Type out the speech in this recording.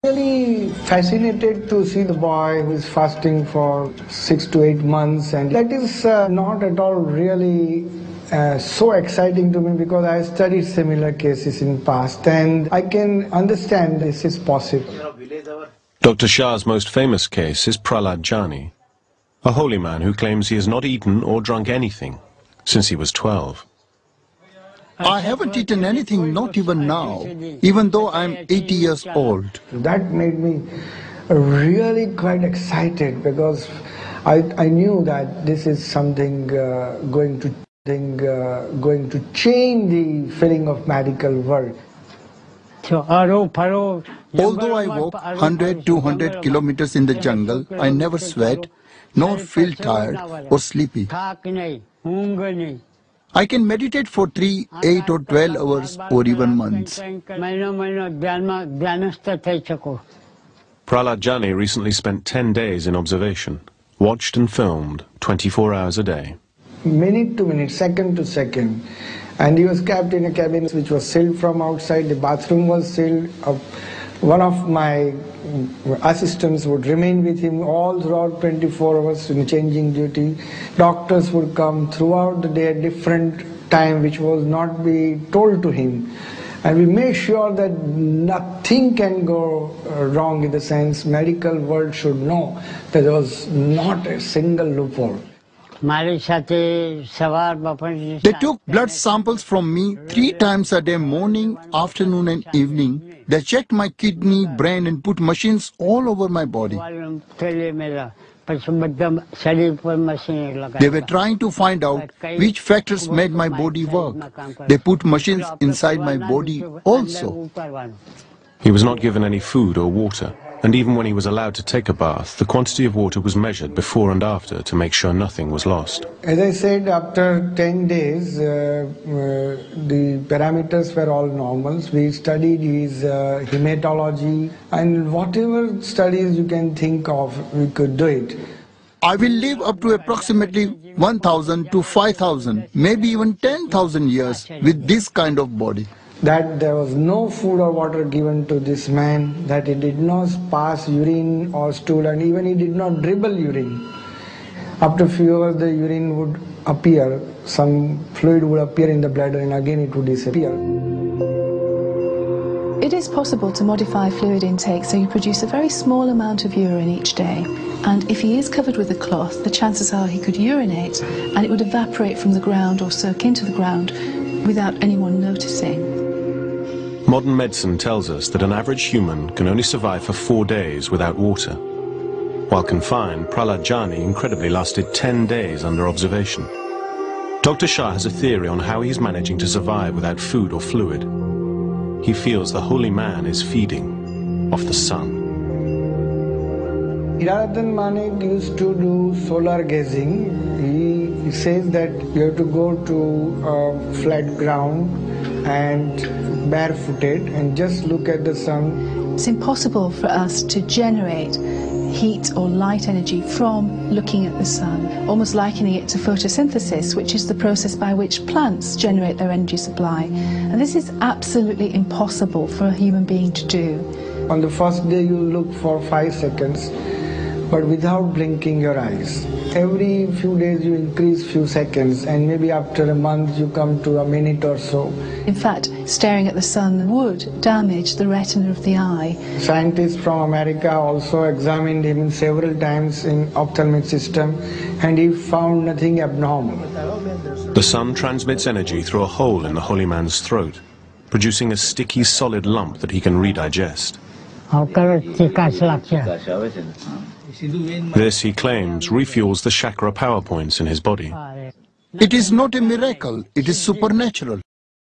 Really fascinated to see the boy who is fasting for 6 to 8 months, and that is not at all really so exciting to me, because I studied similar cases in past and I can understand this is possible. Dr. Shah's most famous case is Prahlad Jani, a holy man who claims he has not eaten or drunk anything since he was 12. I haven't eaten anything, not even now, even though I'm 80 years old. That made me really quite excited, because I knew that this is something going to change the feeling of medical world. Although I walk 100-200 kilometers in the jungle, I never sweat, nor feel tired or sleepy. I can meditate for 3, 8 or 12 hours or even months. Prahlad Jani recently spent 10 days in observation, watched and filmed 24 hours a day. Minute to minute, second to second. And he was kept in a cabin which was sealed from outside. The bathroom was sealed. One of my assistants would remain with him all throughout 24 hours in changing duty. Doctors would come throughout the day at different time, which was not be told to him. And we made sure that nothing can go wrong, in the sense medical world should know that there was not a single loophole. They took blood samples from me 3 times a day, morning, afternoon and evening. They checked my kidney, brain and put machines all over my body. They were trying to find out which factors made my body work. They put machines inside my body also. He was not given any food or water, and even when he was allowed to take a bath, the quantity of water was measured before and after to make sure nothing was lost. As I said, after 10 days, the parameters were all normal. We studied his hematology, and whatever studies you can think of, we could do it. I will live up to approximately 1,000 to 5,000, maybe even 10,000 years with this kind of body. That there was no food or water given to this man, that he did not pass urine or stool, and even he did not dribble urine. After a few hours the urine would appear, some fluid would appear in the bladder, and again it would disappear. It is possible to modify fluid intake so you produce a very small amount of urine each day. And if he is covered with a cloth, the chances are he could urinate and it would evaporate from the ground or soak into the ground without anyone noticing. Modern medicine tells us that an average human can only survive for 4 days without water. While confined, Prahlad Jani incredibly lasted 10 days under observation. Dr. Shah has a theory on how he's managing to survive without food or fluid. He feels the holy man is feeding off the sun. Hiradhan Manik used to do solar gazing. He says that you have to go to flat ground and barefooted and just look at the sun. It's impossible for us to generate heat or light energy from looking at the sun, almost likening it to photosynthesis, which is the process by which plants generate their energy supply. And this is absolutely impossible for a human being to do. On the first day you look for 5 seconds, but without blinking your eyes. Every few days you increase few seconds, and maybe after a month you come to a minute or so. In fact, staring at the sun would damage the retina of the eye. Scientists from America also examined him several times in ophthalmic system, and he found nothing abnormal. The sun transmits energy through a hole in the holy man's throat, producing a sticky solid lump that he can redigest. This, he claims, refuels the chakra power points in his body. It is not a miracle, it is supernatural.